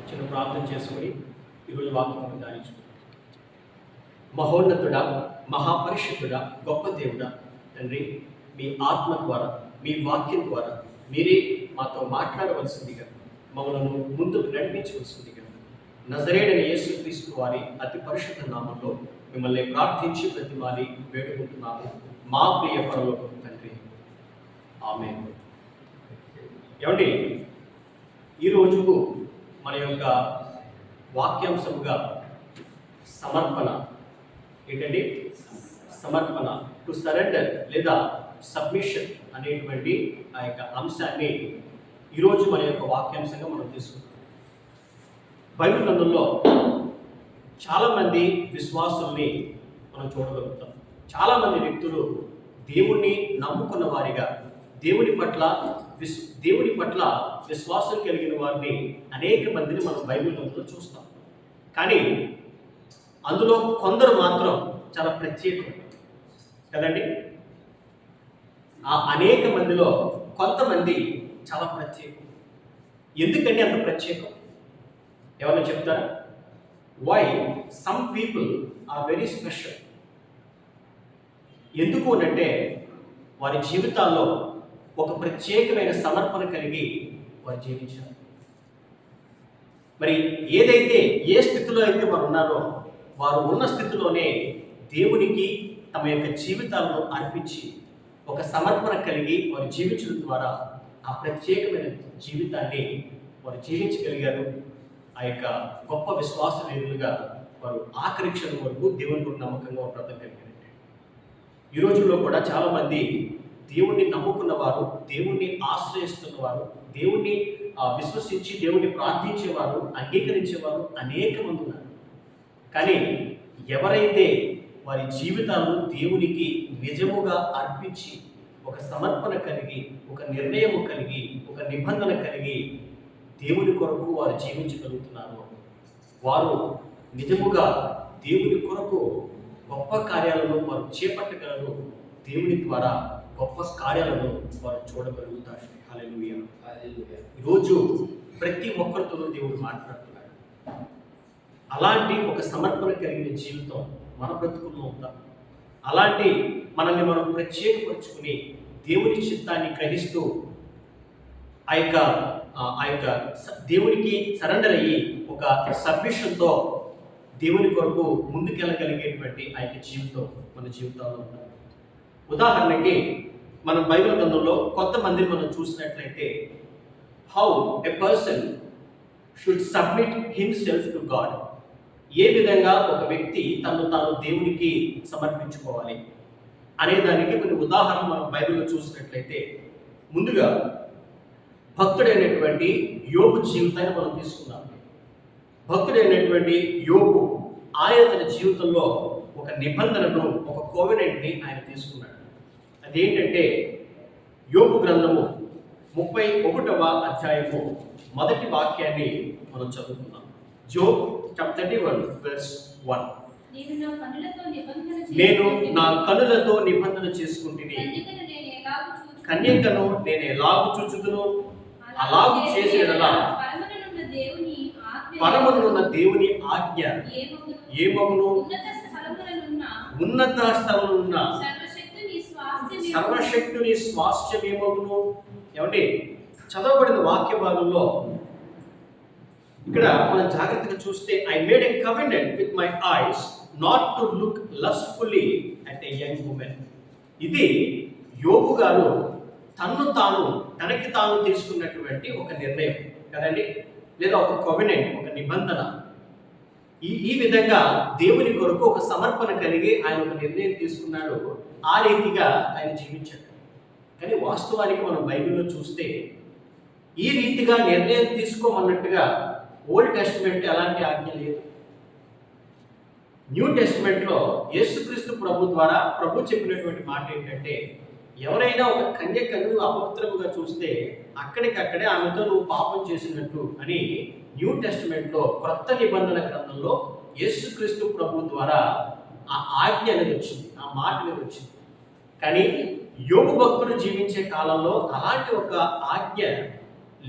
చిన్న ప్రార్థన చేసుకొని ఈరోజు వాక్యం ధ్యానించుకుంటాం. మహోన్నతుడా, మహాపరిశుద్ధుడా, గొప్ప దేవుడా తండ్రి, మీ ఆత్మ ద్వారా, మీ వాక్యం ద్వారా మీరే మాతో మాట్లాడవలసిందిగా, మమ్మల్ని ముందుకు నడిపించవలసిందిగా నజరేయుడైన యేసుక్రీస్తు వారి అతి పరిశుద్ధ నామంలో మిమ్మల్ని ప్రార్థించి ప్రతిమాలి వేడుకుంటున్నాము మా ప్రియ పరలోకపు తండ్రి. ఆమేన్. ఏమండి, ఈరోజుకు మన యొక్క వాక్యాంశముగా సమర్పణ ఏంటండి? సమర్పణ, టు సరెండర్ లేదా సబ్మిషన్ అనేటువంటి ఆ యొక్క అంశాన్ని ఈరోజు మన యొక్క వాక్యాంశంగా మనం తీసుకుంటాం. బైబిల్ గ్రంథంలో చాలామంది విశ్వాసుల్ని మనం చూడగలుగుతాం. చాలామంది వ్యక్తులు దేవుణ్ణి నమ్ముకున్న వారిగా, దేవుని పట్ల విశ్వాసం కలిగిన వారిని అనేక మందిని మనం బైబిల్ గ్రంథంలో చూస్తాం. కానీ అందులో కొందరు మాత్రం చాలా ప్రత్యేకం కదండి. ఆ అనేక మందిలో కొంతమంది చాలా ప్రత్యేకం. ఎందుకండి అంత ప్రత్యేకం? ఎవరైనా చెప్తారా? Why some people are very special? ఎందుకు అంటే వారి జీవితాల్లో ఒక ప్రత్యేకమైన సమర్పణ కలిగి వారు జీవించారు. మరి ఏదైతే ఏ స్థితిలో అయితే వారు ఉన్నారో, వారు ఉన్న స్థితిలోనే దేవునికి తమ యొక్క జీవితాలను అర్పించి ఒక సమర్పణ కలిగి వారు జీవించడం ద్వారా ఆ ప్రత్యేకమైన జీవితాన్ని వారు జీవించగలిగారు. ఆ యొక్క గొప్ప విశ్వాసవీరులుగా వారు ఆఖరి క్షణం వరకు దేవుని కూడా నమ్మకంగా బ్రతకగలిగారు. ఈ రోజుల్లో కూడా చాలామంది దేవుణ్ణి నమ్ముకున్నవారు, దేవుణ్ణి ఆశ్రయిస్తున్నవారు, దేవుణ్ణి విశ్వసించి దేవుణ్ణి ప్రార్థించేవారు, అంగీకరించేవారు అనేక మంది ఉన్నారు. కానీ ఎవరైతే వారి జీవితాలను దేవునికి నిజముగా అర్పించి ఒక సమర్పణ కలిగి, ఒక నిర్ణయము కలిగి, ఒక నిబంధన కలిగి దేవుని కొరకు వారు జీవించగలుగుతున్నారు, వారు నిజముగా దేవుని కొరకు గొప్ప కార్యాలను వారు చేపట్టగలరు. దేవుని ద్వారా గొప్ప కార్యాలను వారు చూడగలుగుతారు. హల్లెలూయా. ఈరోజు ప్రతి ఒక్కరితో దేవుడు మాట్లాడుతున్నాడు. అలాంటి ఒక సమర్పణ కలిగిన జీవితం మన బ్రతుకుల్లో ఉందా? అలాంటి మనల్ని మనం ప్రత్యేకపరుచుకుని దేవుని చిత్తాన్ని గ్రహిస్తూ ఆ యొక్క దేవునికి సరెండర్ అయ్యి ఒక సబ్మిషన్తో దేవుని కొరకు ముందుకెళ్ళగలిగేటువంటి ఆ యొక్క జీవితం మన జీవితాల్లో ఉండాలి. ఉదాహరణకి మనం బైబిల్ గ్రంథంలో కొంతమందిని మనం చూసినట్లయితే, how a person should submit himself to God. ఏ విధంగా ఒక వ్యక్తి తను తాను దేవునికి సమర్పించుకోవాలి అనే దానికి కొన్ని ఉదాహరణలు మనం బైబిల్లో చూసినట్లయితే, ముందుగా భక్తుడైనటువంటి యోబు జీవితాన్ని మనం తీసుకున్నాం. భక్తుడైనటువంటి యోబు ఆయన తన జీవితంలో ఒక నిబంధనను, ఒక కోవెనెంట్ని ఆయన తీసుకున్నాడు. అదేంటంటే యోబు గ్రంథము 31వ అధ్యాయము మొదటి వాక్యాన్ని మనం చదువుతున్నాం. Job chapter 31 verse 1. నేను నా కనులతో నిబంధన చేసుకుంటుని, కన్యకను నేను ఎలాగు చూచుదును, అలాగు చేసేదలా పరమనున్న దేవుని ఆజ్ఞ ఏమగును, ఉన్నత స్థలమునున్న సర్వశక్తుని స్వాస్థ్యం ఏమగును. ఏమంటే చదవబడిన వాక్య భాగంలో ఇక్కడ మనం జాగ్రత్తగా చూస్తే, I made a covenant with my eyes not to look lustfully at a young woman. ఇది యోబు గారు తనకి తాను తీసుకున్నటువంటి ఒక నిర్ణయం కదండి, లేదా ఒక కోవెనెంట్, ఒక నిబంధన. ఈ విధంగా దేవుని కొరకు ఒక సమర్పణ కలిగి ఆయన ఒక నిర్ణయం తీసుకున్నాడు. ఆ రీతిగా ఆయన జీవించాడు. కానీ వాస్తవానికి మనం బైబిల్లో చూస్తే ఈ రీతిగా నిర్ణయం తీసుకోమన్నట్టుగా ఓల్డ్ టెస్టిమెంట్ ఎలాంటి ఆజ్ఞ లేదు. న్యూ టెస్టిమెంట్లో యేసుక్రీస్తు ప్రభు ద్వారా ప్రభు చెప్పినటువంటి మాట ఏంటంటే, ఎవరైనా ఒక కన్యకను అపవిత్రముగా చూస్తే అక్కడికక్కడే ఆమెతో నువ్వు పాపం చేసినట్టు అని న్యూ టెస్టిమెంట్లో, క్రొత్త నిబంధన గ్రంథంలో యేసుక్రీస్తు ప్రభు ద్వారా ఆ ఆజ్ఞ అనేది వచ్చింది, ఆ మాట అనేది వచ్చింది. కానీ యోబు భక్తుడు జీవించే కాలంలో అలాంటి ఒక ఆజ్ఞ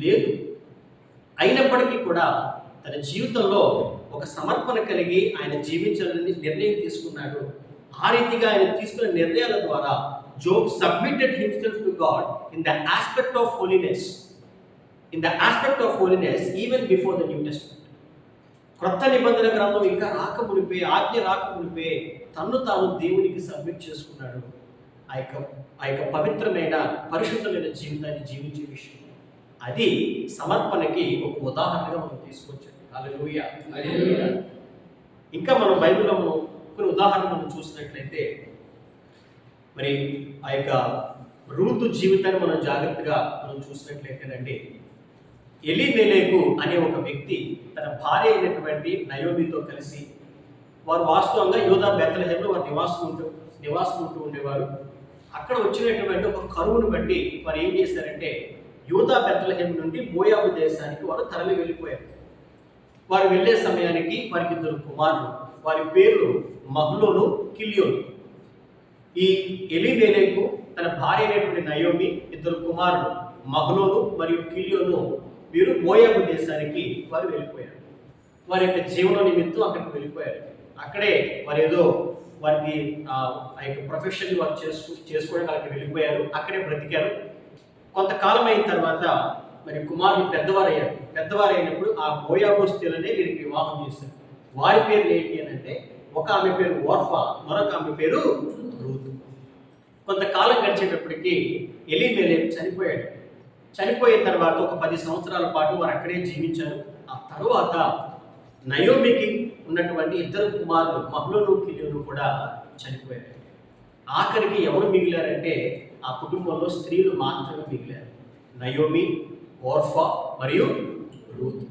లేదు. అయినప్పటికీ కూడా తన జీవితంలో ఒక సమర్పణ కలిగి ఆయన జీవించాలని నిర్ణయం తీసుకున్నాడు. ఆ రీతిగా ఆయన తీసుకున్న నిర్ణయాల ద్వారా Job submitted himself to God in the aspect of holiness, even before the new testament. క్రొత్త నిబంధన గ్రంథం ఇంకా రాకమునిపే, ఆజ్ఞ రాకమునిపే తన్ను తాను దేవునికి సబ్మిట్ చేసుకున్నాడు. ఆ యొక్క పవిత్రమైన పరిశుద్ధమైన జీవితాన్ని జీవించే విషయం, అది సమర్పణకి ఒక ఉదాహరణగా మనం తీసుకొచ్చాం. హల్లెలూయా. ఇంకా మనం బైబిల్లో మనం కొన్ని ఉదాహరణలు మనం చూసినట్లయితే, మరి ఆ యొక్క రూతు జీవితాన్ని మనం జాగ్రత్తగా మనం చూసినట్లయితేనండి, ఎలీమెలెకు అనే ఒక వ్యక్తి తన భార్య అయినటువంటి నయోమితో కలిసి, వారు వాస్తవంగా యూదా బెత్లెహేములో వారు నివాసం ఉంటూ ఉండేవారు. అక్కడ వచ్చినటువంటి ఒక కరువును బట్టి వారు ఏం చేశారంటే, యూదా బెత్లెహేము నుండి మోయాబు దేశానికి వారు తరలి వెళ్ళిపోయారు. వారు వెళ్ళే సమయానికి వారికి 2 కుమారులు, వారి పేర్లు మహ్లోను, కిల్యోను. ఈ ఎలీమెలెకు తన భార్య అయినటువంటి నయోమి 2 కుమారులు మహ్లోను మరియు కిల్యోను వీరు మోయాబు దేశానికి వారు వెళ్ళిపోయారు. వారి యొక్క జీవన నిమిత్తం అక్కడికి వెళ్ళిపోయారు. అక్కడే వారు ఏదో వారికి ఆ యొక్క ప్రొఫెషన్ వారు చేసుకోవడానికి అక్కడికి వెళ్ళిపోయారు. అక్కడే బ్రతికారు. కొంతకాలం అయిన తర్వాత మరి కుమారులు పెద్దవారైనప్పుడు ఆ మోయాబు స్త్రీలనే వీరికి వివాహం చేశారు. వారి పేర్లు ఏంటి అని అంటే, ఒక ఆమె పేరు ఓర్ఫా, మరొక ఆమె పేరు రూతు. కొంతకాలం గడిచేటప్పటికి ఎలీమెలెకు చనిపోయాడు. చనిపోయిన తర్వాత ఒక 10 సంవత్సరాల పాటు వారు అక్కడే జీవించారు. ఆ తరువాత నయోమికి ఉన్నటువంటి 2 కుమారులు మహ్లోను, కిల్యోను కూడా చనిపోయారు. ఆఖరికి ఎవరు మిగిలారంటే, ఆ కుటుంబంలో స్త్రీలు మాత్రమే మిగిలారు. నయోమి, ఓర్ఫా మరియు రూత్.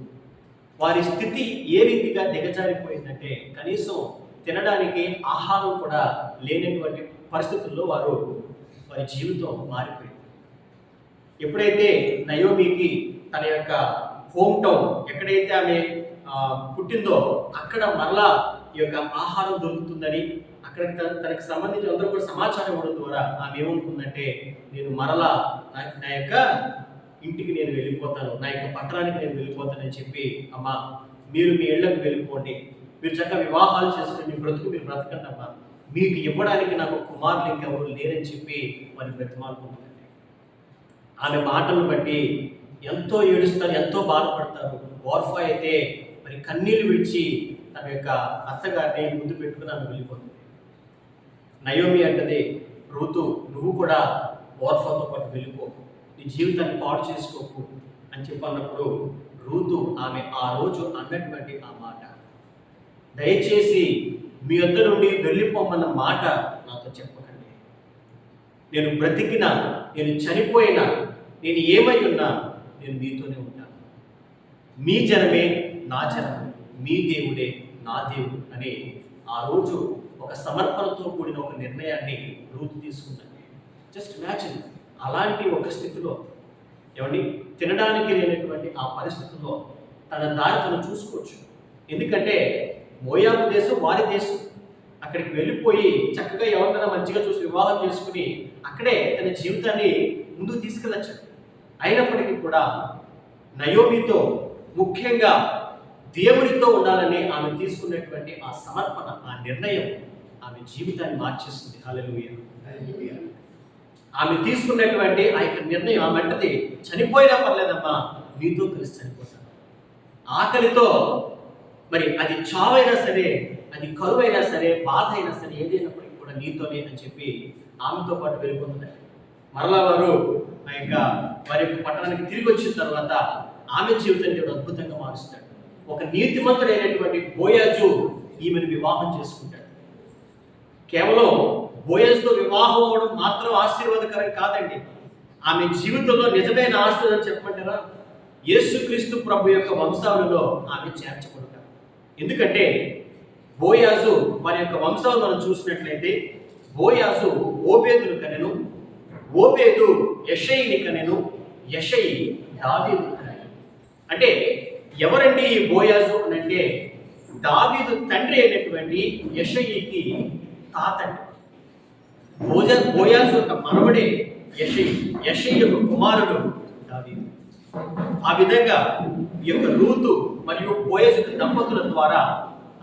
వారి స్థితి ఏ రీతిగా దిగజారిపోయిందంటే, కనీసం తినడానికి ఆహారం కూడా లేనటువంటి పరిస్థితుల్లో వారి జీవితం మారిపోయింది. ఎప్పుడైతే నయోమికి తన యొక్క హోమ్ టౌన్, ఎక్కడైతే ఆమె పుట్టిందో అక్కడ మరలా ఈ యొక్క ఆహారం దొరుకుతుందని, అక్కడికి తనకు సంబంధించిన అందరూ కూడా సమాచారం ఇవ్వడం ద్వారా ఆమె ఏమనుకుందంటే, నేను మరలా నా యొక్క ఇంటికి నేను వెళ్ళిపోతాను, నా యొక్క పట్టణానికి నేను వెళ్ళిపోతానని చెప్పి, అమ్మా మీరు మీ ఇళ్లకు వెళ్ళిపోండి, మీరు చక్కగా వివాహాలు చేసుకుని మీ బ్రతుకు మీరు బ్రతకండి అమ్మా, మీకు ఇవ్వడానికి నాకు కుమారులు ఇంకెవరు లేరని చెప్పి వారిని బ్రతిమాలుకుంటుంది. ఆమె మాటలను బట్టి ఎంతో ఏడుస్తారు, ఎంతో బాధపడతారు. ఓర్ఫా అయితే మరి కన్నీళ్లు విడిచి తన యొక్క అత్తగారిని ముందు పెట్టుకుని ఆమె వెళ్ళిపోతుంది. నయోమి అంటది, రూతు నువ్వు కూడా ఓర్ఫాతో పాటు వెళ్ళిపో, నీ జీవితాన్ని పాడు చేసుకోకు అని చెప్పన్నప్పుడు, రూతు ఆమె ఆ రోజు అన్నటువంటి ఆ మాట, దయచేసి మీ వద్ద నుండి వెళ్ళిపోమన్న మాట నాతో చెప్పకండి. నేను బ్రతికినా, నేను చనిపోయినా, నేను ఏమై ఉన్నా నేను మీతోనే ఉంటాను. మీ జనమే నా జనము, మీ దేవుడే నా దేవుడు అని ఆ రోజు ఒక సమర్పణతో కూడిన ఒక నిర్ణయాన్ని రూతు తీసుకుందండి. జస్ట్ ఇమాజిన్, అలాంటి ఒక స్థితిలో ఏమండి తినడానికి లేనటువంటి ఆ పరిస్థితుల్లో తన దారి తను చూసుకోవచ్చు. ఎందుకంటే మోయాబు దేశం వారి దేశం. అక్కడికి వెళ్ళిపోయి చక్కగా ఎవరికైనా మంచిగా చూసి వివాహం చేసుకుని అక్కడే తన జీవితాన్ని ముందుకు తీసుకెళ్ళచ్చు. అయినప్పటికీ కూడా నయోమితో, ముఖ్యంగా దేవునితో ఉండాలని ఆమె తీసుకున్నటువంటి ఆ సమర్పణ, ఆ నిర్ణయం ఆమె జీవితాన్ని మార్చేస్తుంది. హల్లెలూయా. ఆమె తీసుకున్నటువంటి ఆ యొక్క నిర్ణయం, ఆమె అంటది, చనిపోయినా పర్లేదమ్మా, నీతో కలిసి చనిపోతాను. ఆకలితో, మరి అది చావైనా సరే, అది కరువైనా సరే, బాధ అయినా సరే, ఏదైనప్పటికీ కూడా నీతోనే అని చెప్పి ఆమెతో పాటు వెళ్ళిపోతున్నారు. మరలా వారి యొక్క పట్టణానికి తిరిగి వచ్చిన తర్వాత ఆమె జీవితాన్ని దేవుడు అద్భుతంగా మారుస్తాడు. ఒక నీతిమంతుడైనటువంటి బోయాజు ఈమెను వివాహం చేసుకుంటాడు. కేవలం బోయాజుతో వివాహం అవ్వడం మాత్రం ఆశీర్వాదకరం కాదండి. ఆమె జీవితంలో నిజమైన ఆశీర్వాదం చెప్పమంటారా, యేసుక్రీస్తు ప్రభు యొక్క వంశావళిలో ఆమె చేర్చబడతారు. ఎందుకంటే బోయాజు వారి యొక్క వంశాలు మనం చూసినట్లయితే, బోయాజు ఓబేదును కనెను, ఓబేదు యెషయిని కనెను, యెషయి దావీదు కనెను. అంటే ఎవరండి ఈ బోయాజు అని అంటే, దావీదు తండ్రి అయినటువంటి యెషయికి తాతండి. బోయాజు యొక్క మనవడే యెషయి, యెషయి యొక్క కుమారుడు దావీదు. ఆ విధంగా ఈ యొక్క రూతు మరియు బోయజు దంపతుల ద్వారా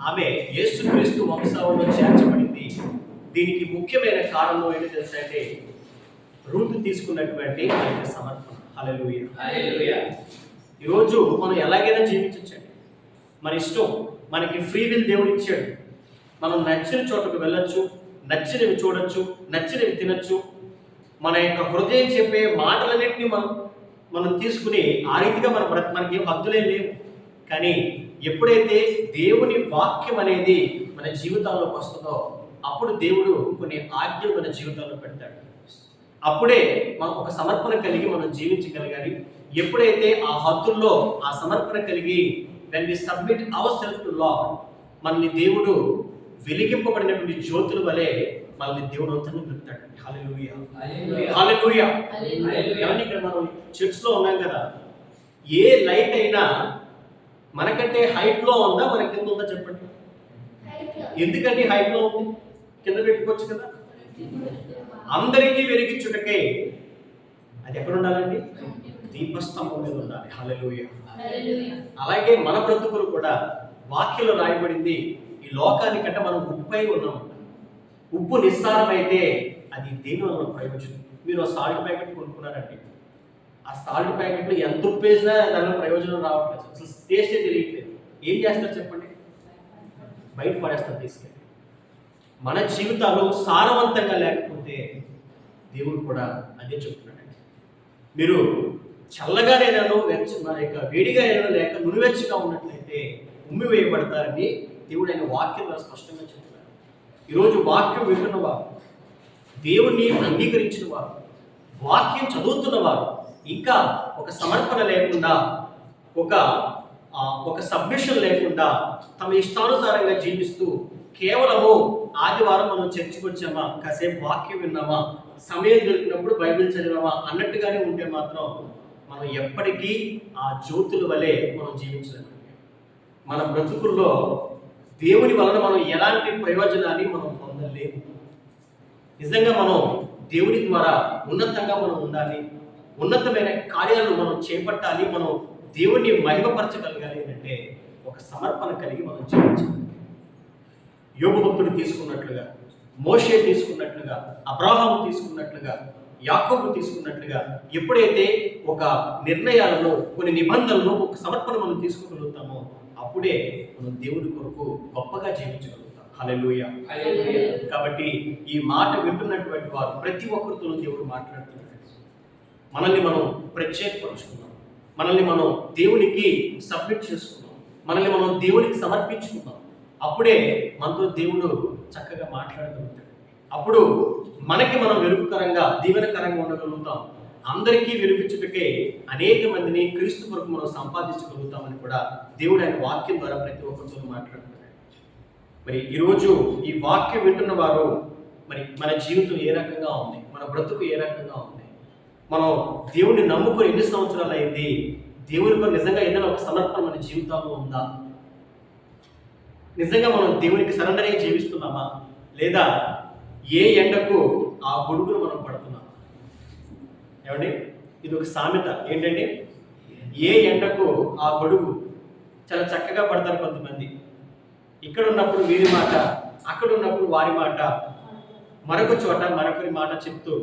ఆమె యేసుక్రీస్తు వంశావళిలో చేర్చబడింది. దీనికి ముఖ్యమైన కారణం ఏంటి తెలుసా అంటే రూతు తీసుకున్నటువంటి ఆ యొక్క సమర్పణ. హల్లెలూయా, హల్లెలూయా. ఈరోజు మనం ఎలాగైనా జీవించండి, మన ఇష్టం, మనకి ఫ్రీ విల్ దేవుడు ఇచ్చాడు. మనం నచ్చిన చోటకు వెళ్ళొచ్చు, నచ్చినవి చూడొచ్చు, నచ్చినవి తినొచ్చు. మన యొక్క హృదయం చెప్పే మాటలన్నింటినీ మనం తీసుకుని ఆ రీతిగా మనకి ఏం హద్దులే లేవు. కానీ ఎప్పుడైతే దేవుని వాక్యం అనేది మన జీవితాల్లోకి వస్తుందో అప్పుడు దేవుడు కొన్ని ఆజ్ఞలు మన జీవితాల్లో పెడతాడు. అప్పుడే మనం ఒక సమర్పణ కలిగి మనం జీవించగలగాలి. ఎప్పుడైతే ఆ హద్దుల్లో ఆ సమర్పణ కలిగి when we submit ourselves to Lord, మనల్ని దేవుడు వెలిగింపబడినటువంటి జ్యోతుల వలె మనల్ని దేవుడు అంతా నిలుపుతాడు. హల్లెలూయా, హల్లెలూయా. ఏమంటే ఇక్కడ మనం చర్చ్లో ఉన్నాం కదా, ఏ లైట్ అయినా మనకంటే హైట్లో ఉందా మన కింద ఉందా చెప్పండి. ఎందుకంటే హైట్లో ఉంది, కింద పెట్టుకోవచ్చు కదా. అందరికీ వెలిగించుటకే అది ఎక్కడ ఉండాలండి? దీపస్తంభం మీద ఉండాలి. హల్లెలూయా. అలాగే మన బ్రతుకులు కూడా వాక్యంలో రాయబడింది, ఈ లోకానికంటే మనం ఉప్పై ఉన్నాం. ఉప్పు నిస్సారమైతే అది దేని వల్ల ప్రయోజనం? మీరు సాల్ట్ ప్యాకెట్ కొనుక్కున్నారండి, ఆ సాల్ట్ ప్యాకెట్లో ఎంత ఉప్పు వేసినా దానిలో ప్రయోజనం రావట్లేదు, అసలు టేస్టే తెలియట్లేదు. ఏం చేస్తారు చెప్పండి? బయట పడేస్తారు తీసుకెళ్ళి. మన జీవితాలు సారవంతంగా లేకపోతే దేవుడు కూడా అదే చెప్తున్నాడండి. మీరు చల్లగానేనో వేడిగానేనో లేక నులివెచ్చగా ఉన్నట్లయితే ఉమ్మి వేయబడతారని దేవుడు ఆయన వాక్యంలో స్పష్టంగా చెప్తున్నారు. ఈరోజు వాక్యం వింటున్నవారు, దేవుణ్ణి అంగీకరించిన వారు, వాక్యం చదువుతున్నవారు ఇంకా ఒక సమర్పణ లేకుండా, ఒక సబ్మిషన్ లేకుండా తమ ఇష్టానుసారంగా జీవిస్తూ కేవలము ఆదివారం మనం చర్చికి వచ్చామా, కాసేపు వాక్యం విన్నామా, సమయం దొరికినప్పుడు బైబిల్ చదివామా అన్నట్టుగానే ఉంటే మాత్రం మనం ఎప్పటికీ ఆ జ్యోతుల వలె మనం జీవించలేము. మన బ్రతుకుల్లో దేవుని వలన మనం ఎలాంటి ప్రయోజనాన్ని మనం పొందలేము. నిజంగా మనం దేవుని ద్వారా ఉన్నతంగా మనం ఉండాలి, ఉన్నతమైన కార్యాలను మనం చేపట్టాలి, మనం దేవుణ్ణి మహిమపరచగలగాలి అంటే ఒక సమర్పణ కలిగి మనం జీవించాలి. యోబు భక్తుడు తీసుకున్నట్లుగా, మోషే తీసుకున్నట్లుగా, అబ్రాహాము తీసుకున్నట్లుగా, యాకోబు తీసుకున్నట్లుగా ఎప్పుడైతే ఒక నిర్ణయాలను, కొన్ని నిబంధనలను, ఒక సమర్పణ మనం తీసుకోగలుగుతామో అప్పుడే మనం దేవుని కొరకు గొప్పగా జీవించగలుగుతాం. హల్లెలూయా. కాబట్టి ఈ మాట వింటున్నటువంటి వారు ప్రతి ఒక్కరితోనూ దేవుడు మాట్లాడుతున్నాడు. మనల్ని మనం ప్రత్యేకపరుచుకున్నాం, మనల్ని మనం దేవునికి సబ్మిట్ చేసుకున్నాం, మనల్ని మనం దేవునికి సమర్పించుకున్నాం. అప్పుడే మనతో దేవుడు చక్కగా మాట్లాడగలుగుతాడు. అప్పుడు మనకి మనం వెలుగుకరంగా, దీవెనకరంగా ఉండగలుగుతాం. అందరికీ వెలుగుచ్చుటకే అనేక మందిని క్రీస్తు కొరకు మనం సంపాదించగలుగుతామని కూడా దేవుడు ఆయన వాక్యం ద్వారా ప్రతి ఒక్కరితో మాట్లాడుతున్నాడు. మరి ఈరోజు ఈ వాక్యం వింటున్న వారు మరి మన జీవితం ఏ రకంగా ఉంది, మన బ్రతుకు ఏ రకంగా ఉంది, మనం దేవుడిని నమ్ముకొని ఎన్ని సంవత్సరాలు అయింది, దేవుని కొరకు నిజంగా ఏదైనా ఒక సమర్పణ మన జీవితంలో ఉందా, నిజంగా మనం దేవునికి సరెండర్ అయ్యి జీవిస్తున్నామా, లేదా ఏ ఎండకు ఆ గొడుగును మనం పడుతున్నామా? ఏమండి, ఇది ఒక సామెత ఏంటంటే, ఏ ఎండకు ఆ గొడుగు. చాలా చక్కగా పడతారు కొంతమంది. ఇక్కడ ఉన్నప్పుడు వీరి మాట, అక్కడ ఉన్నప్పుడు వారి మాట, మరొక చోట మరొకరి మాట చెప్తూ,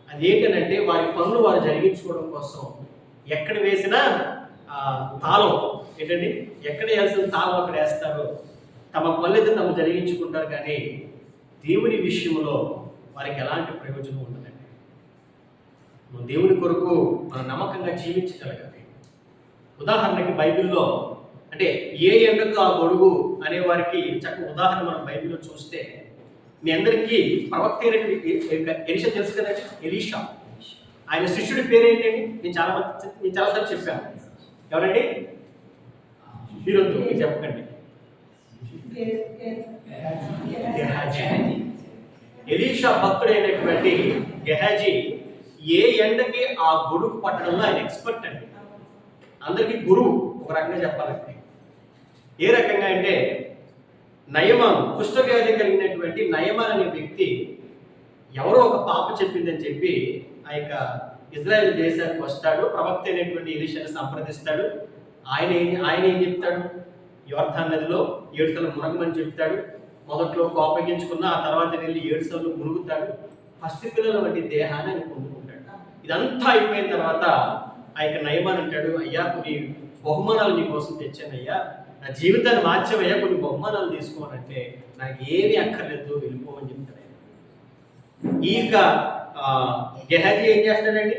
అదేంటనంటే వారి పనులు వారు జరిగించుకోవడం కోసం ఎక్కడ వేసినా తాళం ఏంటండి, ఎక్కడ వేయాల్సిన తాళం అక్కడ వేస్తారు. తమ పనులైతే తమ జరిగించుకుంటారు, కానీ దేవుని విషయంలో వారికి ఎలాంటి ప్రయోజనం ఉండదండి. మనం దేవుని కొరకు మనం నమ్మకంగా జీవించగలగాలి. ఉదాహరణకి బైబిల్లో అంటే ఏ ఎండకు ఆ గొడుగు అనే వారికి చక్కగా ఉదాహరణ మనం బైబిల్లో చూస్తే, మీ అందరికీ ప్రవక్త ఎలీషా తెలుసు కదండి. ఎలీషా ఆయన శిష్యుడి పేరేంటండి? నేను చాలాసార్లు చెప్పాను. ఎవరండి? మీరొద్దు, మీరు చెప్పకండి. ఎలీషా భక్తుడైనటువంటి గెహాజీ ఏ ఎండకి ఆ గొడుగు పట్టడంలో ఆయన ఎక్స్పర్ట్ అండి. అందరికీ గురువు ఒక రకంగా చెప్పాలంటే. ఏ రకంగా అంటే, నయమాన్, కుష్ఠవ్యాధి కలిగినటువంటి నయమాన్ అనే వ్యక్తి ఎవరో ఒక పాప చెప్పిందని చెప్పి ఆ యొక్క ఇజ్రాయెల్ దేశానికి వస్తాడు. ప్రవక్త అయినటువంటి ఎలీషాని సంప్రదిస్తాడు. ఆయన ఏం చెప్తాడు? యోర్దాను నదిలో 7 సార్లు మునగమని చెప్తాడు. మొదట్లో కోపగించుకున్న, ఆ తర్వాత వెళ్ళి 7 సార్లు మునుగుతాడు. పసిపిల్లల వంటి దేహాన్ని ఆయన పొందుకుంటాడు. ఇదంతా అయిపోయిన తర్వాత ఆ యొక్క నయమాన్ అంటాడు, అయ్యా కొన్ని బహుమానాలు నీ కోసం తెచ్చానయ్యా, నా జీవితాన్ని మార్చవయ్యా, కొన్ని బహుమానాలు తీసుకోవాలంటే నాకు ఏమీ అక్కర్లేదు, వెళ్ళిపోమని చెప్తాడు. ఈ యొక్క గెహాజీ ఏం చేస్తాడండి?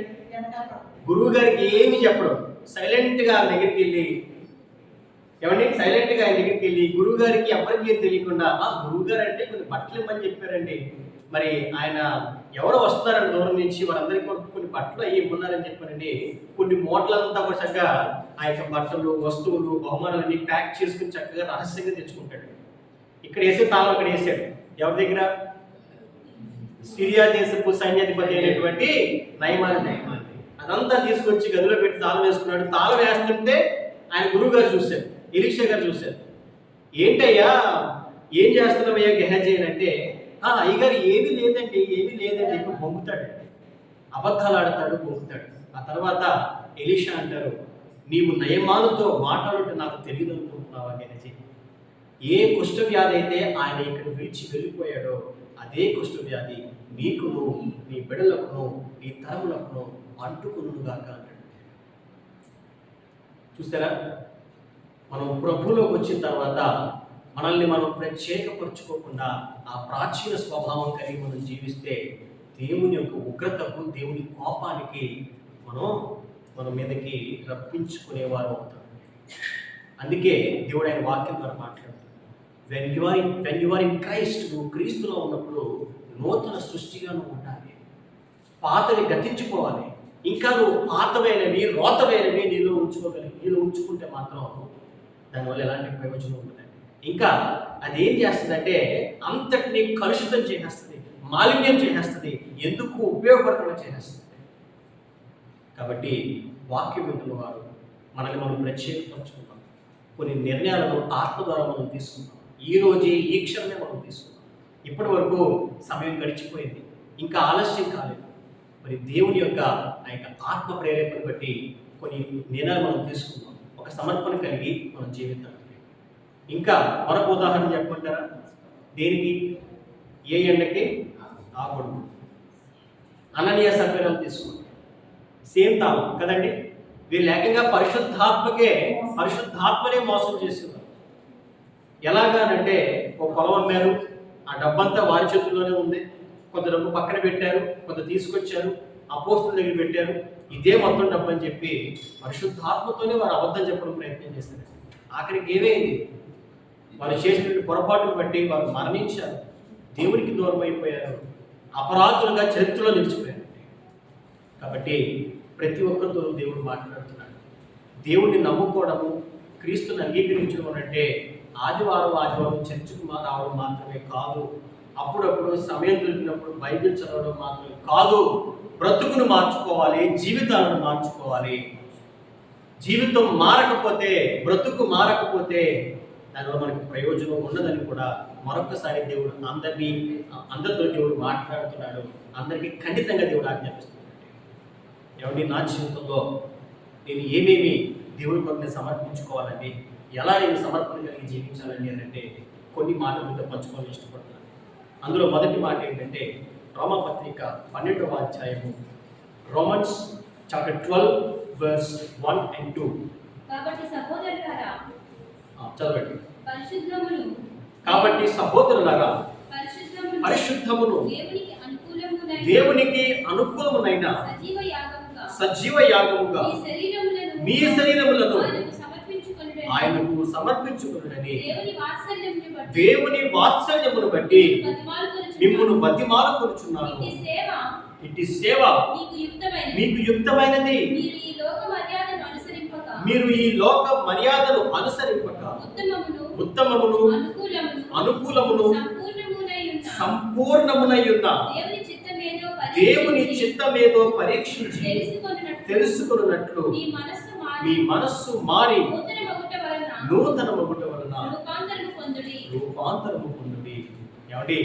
గురువు గారికి ఏమి చెప్పడం, సైలెంట్గా ఆయన దగ్గరికి వెళ్ళి గురువు గారికి ఎవరికి ఏం తెలియకుండా, గురువు గారు అంటే కొన్ని బట్టలు ఇమ్మని చెప్పారండి, మరి ఆయన ఎవరో వస్తున్నారండి దూరం నుంచి, వారందరికీ కొన్ని బట్టలు అయ్యి ఇవ్వన్నారని చెప్పారండి. కొన్ని మూటలంతా కూడా చక్కగా ఆ యొక్క బట్టలు, వస్తువులు, బహుమానాలన్నీ ప్యాక్ చేసుకుని చక్కగా రహస్యంగా తెచ్చుకుంటాడు. ఇక్కడ వేసే తాళం అక్కడ వేసాడు. ఎవరి దగ్గర? సిరియా దేశపు సైన్యాధిపతి అయినటువంటి నయమాన్. అదంతా తీసుకొచ్చి గదిలో పెట్టి తాళం వేసుకున్నాడు. తాళం వేస్తుంటే ఆయన గురువు గారు చూశారు, ఎలీషా గారు చూశారు. ఏంటయ్యా, ఏం చేస్తున్నావయ్యా గెహాజీ అంటే, అయ్యగారు ఏమీ లేదండి ఇప్పుడు బొంగుతాడండి, అబద్ధాలు ఆడతాడు, బొంగుతాడు. ఆ తర్వాత ఎలీషా అంటారు, నీవు నయమానుతో మాట్లాడుతూ నాకు తెలియదు అనుకుంటున్నావా గెహాజీ? ఏ కుష్ఠవ్యాధి అయితే ఆయన ఇక్కడ విడిచి వెళ్ళిపోయాడో అదే కుష్ఠవ్యాధి నీకును, నీ బిడ్డలకును, నీ తరములకును అంటుకునుగాక అంటాడు. చూసారా, మనం ప్రభువులోకి వచ్చిన తర్వాత మనల్ని మనం ప్రత్యేకపరుచుకోకుండా ఆ ప్రాచీన స్వభావం కలిగి మనం జీవిస్తే దేవుని యొక్క ఉగ్రతకు, దేవుని కోపానికి మన మీదకి రప్పించుకునేవారు అవుతాం. అందుకే దేవుడు ఆయన వాక్యం ద్వారా మాట్లాడుతాడు, when you are in Christ, నువ్వు క్రీస్తులో ఉన్నప్పుడు నూతన సృష్టిగా నువ్వు ఉండాలి. పాతవి గతించుకోవాలి. ఇంకా నువ్వు పాతమైనవి, రోతమైనవి నీలో ఉంచుకుంటే మాత్రం దానివల్ల ఎలాంటి ప్రయోజనం ఉండదండి. ఇంకా అది ఏం చేస్తుందంటే అంతటినీ కలుషితం చేసేస్తుంది, మాలిన్యం చేసేస్తుంది, ఎందుకు ఉపయోగపడకుండా చేసేస్తుంది. కాబట్టి వాక్యం వింటున్న వారు మనల్ని మనం ప్రత్యేకపరచుకుంటాం. కొన్ని నిర్ణయాలను ఆత్మ ద్వారా మనం తీసుకుంటాం. ఈ రోజే, ఈ క్షణమే మనం తీసుకుంటాం. ఇప్పటి వరకు సమయం గడిచిపోయింది, ఇంకా ఆలస్యం కాలేదు. మరి దేవుని యొక్క ఆ యొక్క ఆత్మ ప్రేరేపణ బట్టి కొన్ని నిర్ణయాలు మనం తీసుకుందాం. ఒక సమర్పణ కలిగి మనం జీవితం. ఇంకా మరొక ఉదాహరణ చెప్పమంటారా? దేనికి? ఏ ఎండకి ఆ గొడుగు. అననీయ సభ్యులను తీసుకుంటాం. సేమ్ తాళం కదండి. వీళ్ళు ఏకంగా పరిశుద్ధాత్మనే మోసం చేస్తున్నారు. ఎలాగానంటే ఒక పొలం అమ్మారు, ఆ డబ్బంతా వారి చేతుల్లోనే ఉంది. కొంత డబ్బు పక్కన పెట్టారు, కొంత తీసుకొచ్చారు, అపోస్తుల దగ్గర పెట్టారు. ఇదే మొత్తం డబ్బు అని చెప్పి పరిశుద్ధాత్మతోనే వారు అబద్ధం చెప్పడం ప్రయత్నం చేస్తారు. ఆఖరికి ఏమైంది? వారు చేసిన పొరపాటును బట్టి వారు మరణించారు, దేవునికి దూరం అయిపోయారు, అపరాధులుగా చరిత్రలో నిలిచిపోయారు. కాబట్టి ప్రతి ఒక్కరితో దేవుడు మాట్లాడుతున్నాడు. దేవుడిని నమ్ముకోవడము, క్రీస్తుని అంగీకరించడం అంటే ఆదివారం చర్చికి రావడం మాత్రమే కాదు, అప్పుడప్పుడు సమయం దొరికినప్పుడు బైబిల్ చదవడం మాత్రమే కాదు. బ్రతుకును మార్చుకోవాలి, జీవితాలను మార్చుకోవాలి. జీవితం మారకపోతే, బ్రతుకు మారకపోతే దానివల్ల మనకి ప్రయోజనం ఉండదని కూడా మరొకసారి దేవుడు అందరితో దేవుడు మాట్లాడుతున్నాడు. అందరికీ ఖండితంగా దేవుడు ఆజ్ఞాపిస్తున్నాడు. ఎవరి నా జీవితంలో నేను ఏమేమి దేవుడి కొరకు సమర్పించుకోవాలండి, ఎలా నేను సమర్పణ కలిగి జీవించాలండి అంటే కొన్ని మాటలు మీతో పంచుకోవాలని ఇష్టపడుతున్నాను. అందులో మొదటి మాట ఏంటంటే రోమాపత్రిక 12వ అధ్యాయము, రోమన్స్ చాప్టర్ 12 verse 1 and 2. కాబట్టి సహోదరులారా, చదవండి. కాబట్టి సహోదరులారా, పరిశుద్ధమును దేవునికి అనుకూలమునైన సజీవ యాగముగా మీ శరీరములను ఆయనకు సమర్పించుకొనుడని దేవుని వాత్సల్యమును బట్టి మిమ్మును బతిమాలుకొనుచున్నాను. ఇట్టి సేవ మీకు యుక్తమైనది. మీరు ఈ లోక మర్యాదను అనుసరింపక ఉత్తమమును అనుకూలమును సంపూర్ణమునై ఉన్న దేవుని చిత్తమేదో పరీక్షించి తెలుసుకొనున్నట్లు మీ మనస్సు మారి నూతన మగుట వలన రూపాంతరము పొందుడి. ఏమండి,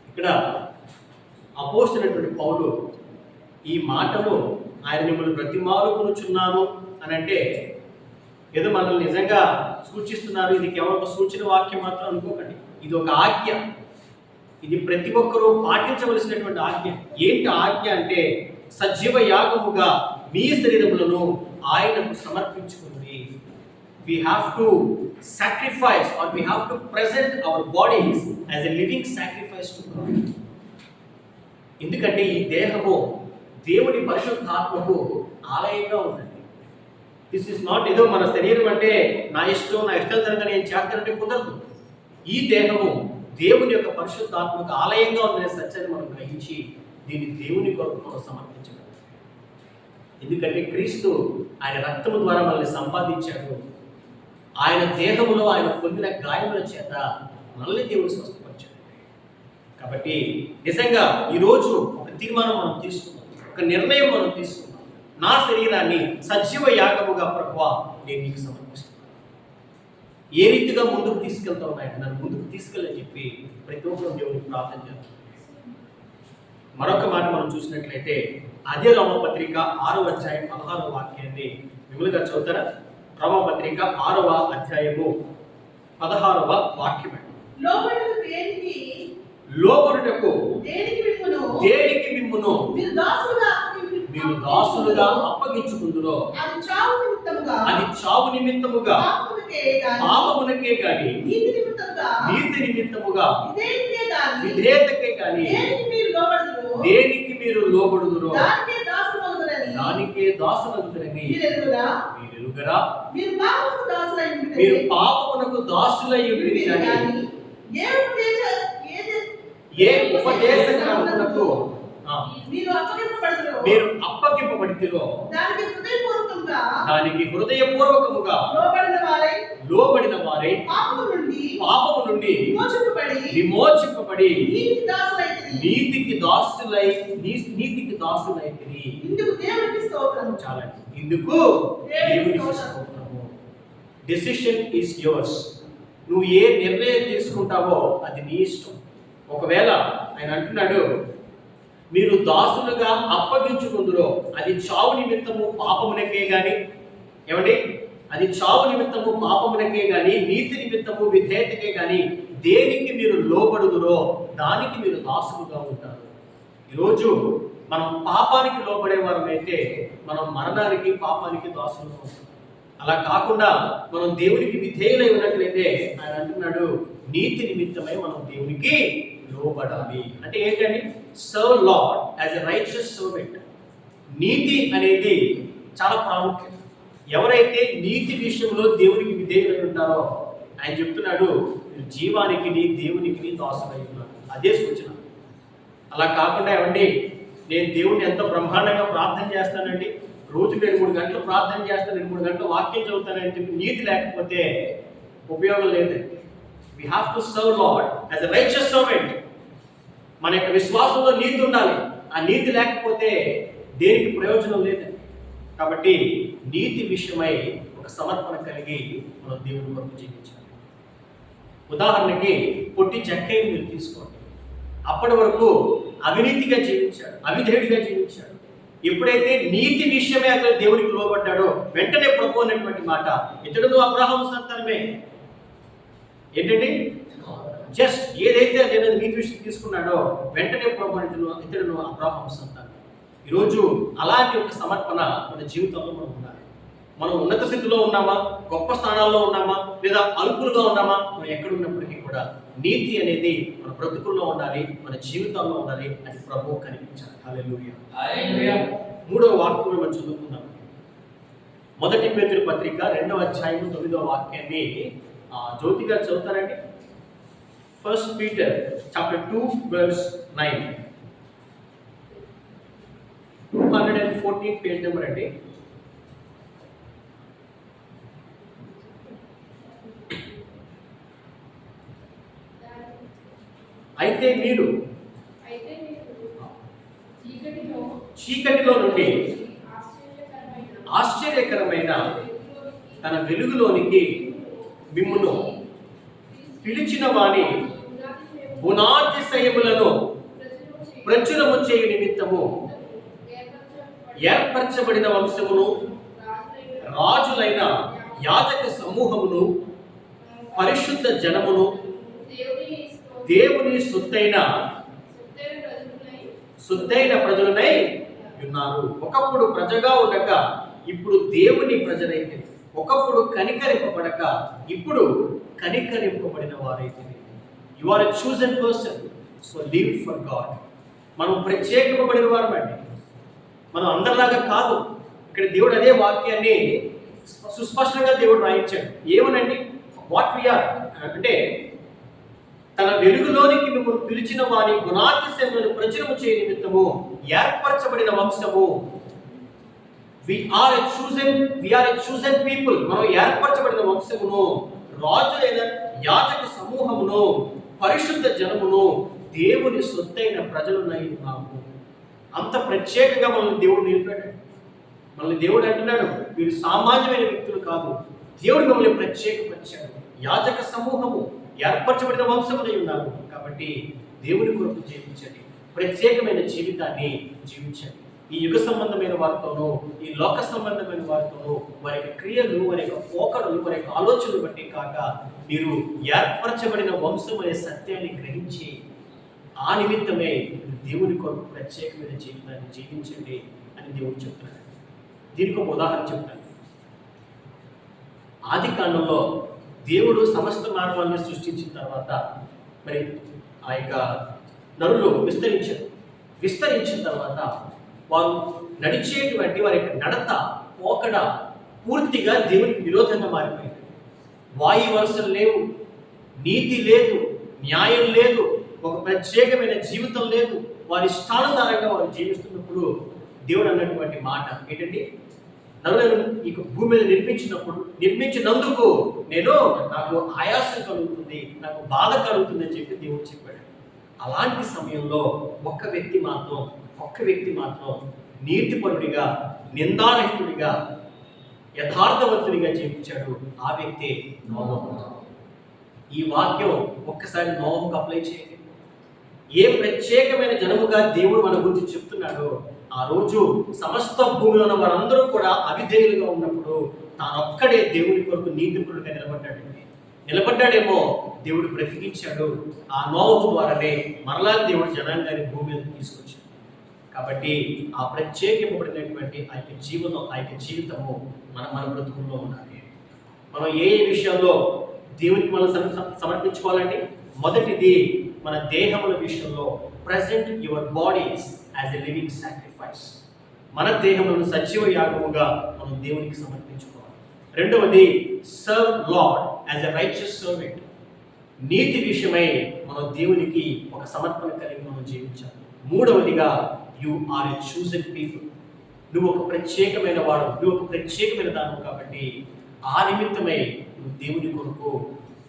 ఇక్కడ అపోస్తలుడైనటువంటి పౌలు ఈ మాటను ఆయన మిమ్మల్ని బ్రతిమాలుకొనుచున్నాను అని అంటే ఏదో మనల్ని నిజంగా సూచిస్తున్నారు, ఇది కేవలం ఒక సూచన వాక్యం మాత్రం అనుకోకండి. ఇది ఒక ఆజ్ఞ, ఇది ప్రతి ఒక్కరూ పాటించవలసినటువంటి ఆజ్ఞ. ఏంటి ఆజ్ఞ అంటే, సజీవ యాగముగా మీ శరీరములను ఆయనకు సమర్పించుకుంది. We have to sacrifice, or we have to present our bodies as a living sacrifice to God. ఎందుకంటే ఈ దేహము దేవుని పరిశుద్ధాత్మకు ఆలయంగా ఉందండి. దిస్ ఇస్ నాట్ ఏదో మన శరీరం అంటే నా ఇష్టం నేను చేస్తానంటే కుదరదు. ఈ దేహము దేవుని యొక్క పరిశుద్ధాత్మకు ఆలయంగా ఉందనే సత్యాన్ని మనం గ్రహించి దీన్ని దేవుని కొరకు మనం సమర్పించగలం. ఎందుకంటే క్రీస్తు ఆయన రక్తము ద్వారా మనల్ని సంపాదించాడు. ఆయన దేహములో ఆయన పొందిన గాయముల చేత మనల్ని దేవుడు స్వస్థపరిచాడు. కాబట్టి నిజంగా ఈరోజు ఒక తీర్మానం మనం తీసుకున్నాం, ఒక నిర్ణయం మనం తీసుకున్నాం. నా శరీరాన్ని సజీవ యాగముగా ప్రభువా నేను నీకు సమర్పిస్తున్నాను. ఏ రీతిగా ముందుకు తీసుకెళ్తావు నాయన, నన్ను ముందుకు తీసుకెళ్ళని చెప్పి ప్రతి ఒక్కరు దేవునికి ప్రార్థన చేస్తాం. మరొక మాట మనం చూసినట్లయితే అదే రోమపత్రిక 6వ అధ్యాయం 16వ వాక్యాన్ని మిమ్మల్ని చదువుతారా? రోమపత్రిక 6వ అధ్యాయము 16వ వాక్యం. లోబడుటకు దేనికి మిమ్మును మీరు దాసులుగా అప్పగించుకుందురో అది చావు నిమిత్తముగా పాపమునకే గాని నీతి నిమిత్తముగా విధేయతకే గాని దేనికి మీరు లోబడుదురో దానికే దాసులగుదురని మీరు ఎరుగరా? మీరు పాపమునకు దాసులై ఉండిరి గాని ఏ ఉపదేశమునకు మీరు అప్పగింపబడితిరో దానికి హృదయపూర్వకముగా లోబడిన వారై పాపము నుండి విమోచింపబడి నీతికి దాసులైతిరి. చాలా ఇందుకు దేవునికి స్తోత్రము. Decision is yours. నువ్వు ఏ నిర్ణయం తీసుకుంటావో అది నీ ఇష్టం. ఒకవేళ ఆయన అంటున్నాడు మీరు దాసులుగా అప్పగించుకుందురో అది చావు నిమిత్తము పాపమునకే గాని, ఏమండి, అది చావు నిమిత్తము పాపమునకే గాని నీతి నిమిత్తము విధేయతకే గాని దేనికి మీరు లోబడుదురో దానికి మీరు దాసులుగా ఉంటారు. ఈరోజు మనం పాపానికి లోబడే వారమైతే మనం మరణానికి పాపానికి దాసులుగా ఉంటాం. అలా కాకుండా మనం దేవునికి విధేయులై ఉన్నట్లయితే ఆయన అంటున్నాడు నీతి నిమిత్తమై మనం దేవునికి లోబడాలి. అంటే ఏంటండి? Serve lord as a righteous servant. నీతి అనేది చాలా ప్రాముఖ్యం. ఎవరైతే నీతి విషయంలో దేవునికి విధేయులై ఉంటారో ఆయన చెప్తున్నాడు జీవానికి దేవునికి దాసులై ఉన్నారు. అదే సూచన. అలా కాకుండా ఏమండి నేను దేవుడిని ఎంతో బ్రహ్మాండంగా ప్రార్థన చేస్తానండి, రోజుకి 2-3 గంటలు ప్రార్థన చేస్తాను, 2-3 గంటలు వాక్యం చదువుతానని చెప్పి నీతి లేకపోతే ఉపయోగం లేదండి. We have to serve Lord as a righteous servant. మన యొక్క విశ్వాసంలో నీతి ఉండాలి. ఆ నీతి లేకపోతే దేనికి ప్రయోజనం లేదండి. కాబట్టి నీతి విషయమై ఒక సమర్పణ కలిగి మనం దేవుని కొరకు జీవించాలి. ఉదాహరణకి పొట్టి జక్కయ్యని మీరు తీసుకోండి. అప్పటి వరకు అవినీతిగా జీవించాడు, అవిధేయుడిగా జీవించాడు. ఎప్పుడైతే నీతి విషయమే అతను దేవునికి లోబడ్డాడో వెంటనే ప్రభు అన్నటువంటి మాట ఇతడును అబ్రహాము సంతానమే. ఏంటండి? జస్ట్ ఏదైతే నేను నీతి విషయం తీసుకున్నాడో వెంటనే ప్రభు ఇతడును అబ్రహాము సంతానం. ఈరోజు అలాంటి ఒక సమర్పణ మన జీవితంలో మనం ఉండాలి. మనం ఉన్నత స్థితిలో ఉన్నామా, గొప్ప స్థానాల్లో ఉన్నామా, లేదా అల్పులుగా ఉన్నామా, మనం ఎక్కడ ఉన్నప్పటికీ కూడా నీతి అనేది మన బ్రతుకుల్లో ఉండాలి, మన జీవితంలో ఉండాలి. అది ప్రభువు కనిపించాలి. హల్లెలూయా. 3వ వాక్యంలో మనం చదువుకుందాం. 1 పేతురు పత్రిక 2వ అధ్యాయం 9వ వాక్యాన్ని జ్యోతి గారు చదువుతారండి. 1 Peter chapter 2 verse 9. 214 page number అండి. అయితే మీరు చీకటిలో నుండి ఆశ్చర్యకరమైన తన వెలుగులోనికి మిమ్మును పిలిచిన వాని గుణాతిశయములను ప్రచురము చేయు నిమిత్తము ఏర్పరచబడిన వంశమును రాజులైన యాజక సమూహమును, పరిశుద్ధ జనమును, దేవుని దేవుని శుద్ధైన ప్రజలునై ఉన్నారు. ఒకప్పుడు ప్రజగా ఉండక ఇప్పుడు దేవుని ప్రజలైతే, ఒకప్పుడు కనికరింపబడక ఇప్పుడు కనికరింపబడిన వారైతే. You are a chosen person, so live for God. మనం ప్రత్యేకింపబడిన వారమండి, మనం అందరిలాగా కాదు. ఇక్కడ దేవుడు అదే వాక్యాన్ని సుస్పష్టంగా దేవుడు రాయించాడు. ఏమనండి, వాట్ వీఆర్ అంటే, తన వెలుగులోనికి మిమ్మల్ని పిలిచిన వారి గుణాతిశయములను ప్రచురము చేయ నిమిత్తము ఏర్పరచబడిన వంశము. we are a chosen people. మనం ఏర్పరచబడిన వంశమును, రాజులైన యాజక సమూహమును, పరిశుద్ధ జనమును, దేవుని సొత్తైన ప్రజలునై ఉన్నాము. అంత ప్రత్యేకంగా మనల్ని దేవుడు నిలిపాడు. మనల్ని దేవుడు అంటున్నాడు, మీరు సామాన్యమైన వ్యక్తులు కాదు, దేవుడు మిమ్మల్ని ప్రత్యేకపరిచాడు. యాజక సమూహము, ఏర్పరచబడిన వంశమునై ఉన్నారు. కాబట్టి దేవుని కొరకు జీవించండి, ప్రత్యేకమైన జీవితాన్ని జీవించండి. ఈ యుగ సంబంధమైన వారితోనూ, ఈ లోక సంబంధమైన వారితోనూ, వారి యొక్క క్రియలు, వారి యొక్క పోకడలు, వారి యొక్క ఆలోచనలు బట్టి కాక, మీరు ఏర్పరచబడిన వంశం అనే సత్యాన్ని గ్రహించి ఆ నిమిత్తమే దేవుని కొరకు ప్రత్యేకమైన జీవితాన్ని జీవించండి అని దేవుడు చెప్తున్నాడు. దీనికి ఒక ఉదాహరణ చెప్తాను. ఆది కాండంలో దేవుడు సమస్త మానవాన్ని సృష్టించిన తర్వాత మరి ఆ యొక్క నరులు విస్తరించిన తర్వాత వారు నడిచేటువంటి వారి యొక్క నడత, పోకడ పూర్తిగా దేవునికి విరోధంగా మారిపోయింది. వాయు వరుసలు లేవు, నీతి లేదు, న్యాయం లేదు, ఒక ప్రత్యేకమైన జీవితం లేదు. వారి ఇష్టానుసారంగా వారు జీవిస్తున్నప్పుడు దేవుడు అన్నటువంటి మాట ఏంటంటే, నరులను ఈ భూమి మీద నిర్మించినందుకు నాకు ఆయాసం కలుగుతుంది, నాకు బాధ కలుగుతుంది అని చెప్పి దేవుడు చెప్పాడు. అలాంటి సమయంలో ఒక్క వ్యక్తి మాత్రం నీతిపరుడిగా, నిందారహితుడిగా, యథార్థవంతుడిగా జీవించాడు. ఆ వ్యక్తే నోవహు. ఈ వాక్యం ఒక్కసారి నోవహుకు అప్లై చేయండి. ఏ ప్రత్యేకమైన జనముగా దేవుడు మన గురించి చెప్తున్నాడో, ఆ రోజు సమస్త భూమిలో ఉన్న వారందరూ కూడా అవిధేయులుగా ఉన్నప్పుడు తానొక్కడే దేవుని కొరకు నీతిపరుడుగా నిలబడ్డాడేమో, దేవుడు బ్రతికించాడు. ఆ నోవహు ద్వారానే మరలా దేవుడు జనాంగాన్ని భూమి మీద తీసుకొచ్చాడు. కాబట్టి ఆ ప్రత్యేకింపబడినటువంటి ఆ యొక్క జీవితము మన బ్రతుకుల్లో ఉండాలి. మనం ఏ విషయంలో దేవునికి మనం సమర్పించుకోవాలంటే, మొదటిది మన దేహముల విషయంలో present your bodies as a living sacrifice. మన దేహములను సజీవ యాగముగా మనం దేవునికి సమర్పించుకోవాలి. రెండవది serve lord as a righteous servant. నీతి విషయమై మనం దేవునికి ఒక సమర్పణ కలిగి మనం జీవించాలి. మూడవదిగా you are a chosen people. నువ్వు ఒక ప్రత్యేకమైన వాడు, నువ్వు ఒక ప్రత్యేకమైన దానవు. కాబట్టి ఆ నిమిత్తమై నువ్వు దేవుని కొరకు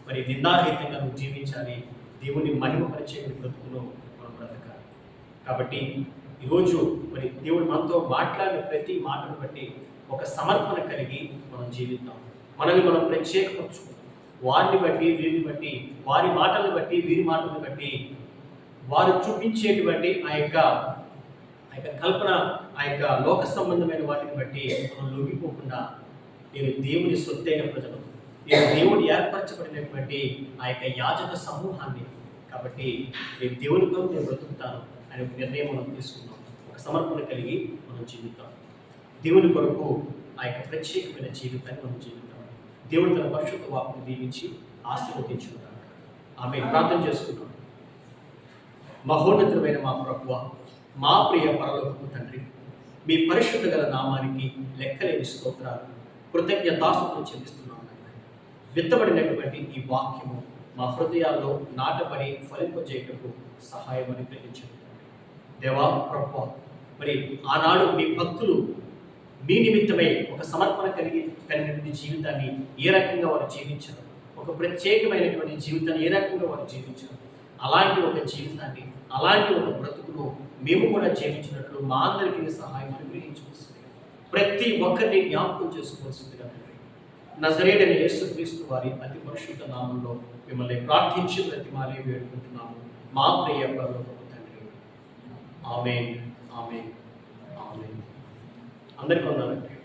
మరి నిందారహితంగా నువ్వు జీవించాలి. దేవుని మహిమ పరిచయం బ్రతుకును మనం బ్రతకాలి. కాబట్టి ఈరోజు మరి దేవుడు మనతో మాట్లాడిన ప్రతి మాటను బట్టి ఒక సమర్పణ కలిగి మనం జీవిద్దాం. మనల్ని మనం ప్రత్యేకపరచుకుందాం. వారిని బట్టి, వీరిని బట్టి, వారి మాటలను బట్టి, వీరి మాటలను బట్టి, వారు చూపించేటువంటి ఆ యొక్క కల్పన, ఆ యొక్క లోక సంబంధమైన వాటిని బట్టి మనం లొంగిపోకుండా, నేను దేవుని సొత్తైన ప్రజలు, నేను దేవుడు ఏర్పరచబడినటువంటి ఆ యొక్క యాజక సమూహాన్ని, కాబట్టి నేను దేవుని కొరకు నేను బ్రతుకుతాను అనే ఒక నిర్ణయం మనం తీసుకుందాం. ఒక సమర్పణ కలిగి మనం జీవితాం. దేవుని కొరకు ఆ యొక్క ప్రత్యేకమైన జీవితాన్ని మనం జీవితాం. దేవుడు తన పరిశుద్ధ వాక్కును దీవించి ఆశీర్వదించుకుంటాడు. ఆమె ప్రార్థన చేసుకుంటాం. మహోన్నతమైన మా ప్రభువ, మా ప్రియ పరలోకపు తండ్రి, మీ పరిశుద్ధ గల నామానికి లెక్కలేని స్తోత్రాలు, కృతజ్ఞతాస్తుతులు చెల్లిస్తున్నాం. విత్తబడినటువంటి ఈ వాక్యము మా హృదయాల్లో నాటబడి ఫలింపజేయటకు సహాయం అనుగ్రహించండి. దేవా ప్రభువా, మరి ఆనాడు మీ భక్తులు మీ నిమిత్తమై ఒక సమర్పణ కలిగినటువంటి జీవితాన్ని ఏ రకంగా వారు జీవించారు, ఒక ప్రత్యేకమైనటువంటి జీవితాన్ని ఏ రకంగా వారు జీవించారు, అలాంటి ఒక జీవితాన్ని, అలాంటి ఒక బ్రతుకును మేము కూడా జీవించినట్లు మా అందరికీ సహాయం అనుగ్రహించవలసింది. ప్రతి ఒక్కరిని జ్ఞాపకం చేసుకోవాల్సిందిగా నజరేయుడైన యేసుక్రీస్తు వారి అతి పరిశుద్ధ నామంలో మిమ్మల్ని ప్రార్థించి బ్రతిమాలి వేడుకుంటున్నాము మా ప్రియ పరలోకపు తండ్రి. ఆమేన్, ఆమేన్, ఆమేన్. అందరికీ వందనాలు.